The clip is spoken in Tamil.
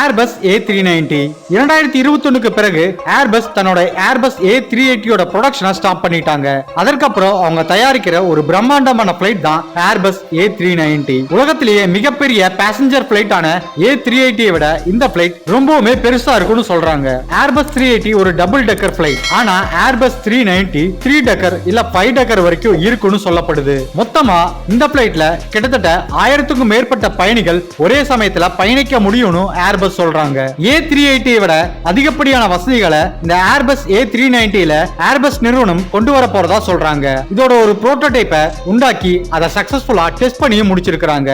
Airbus A390. 2021க்கு பிறகு ஏர்பஸ் தன்னோட ஏர்பஸ் A380 ப்ரொடக்ஷனை ஸ்டாப் பண்ணிட்டாங்க. அதற்கப்புறம் அவங்க தயாரிக்கிற ஒரு பிரம்மாண்டமான பிளைட் தான் ஏர்பஸ் A390. உலகத்திலேயே மிகப்பெரிய பேசஞ்சர் பிளைட்டான A380 விட இந்த பிளைட் ரொம்பவுமே பெருசா இருக்கும்னு சொல்றாங்க. ஏர்பஸ் 380 ஒரு டபுள் டெக்கர் பிளைட். ஆனா ஏர்பஸ் 390 3 டெக்கர் இல்ல 5 டெக்கர் வரைக்கும் இருக்குன்னு சொல்லப்படுது. மொத்தமா இந்த பிளைட்ல கிட்டத்தட்ட 1000க்கும் மேற்பட்ட பயணிகள் ஒரே சமயத்துல பயணிக்க முடியும்னு ஏர்பஸ் சொல்றாங்க. A380 விட அதிகப்படியான வசதிகளை இந்த ஏர்பஸ் A390ல ஏர்பஸ் நிறுவனம் கொண்டு வர போறதா சொல்றாங்க. இதோட ஒரு புரோட்டோடைப்பை உண்டாக்கி அதை சக்சஸ்ஃபுல்லா டெஸ்ட் பண்ணி முடிச்சிருக்காங்க.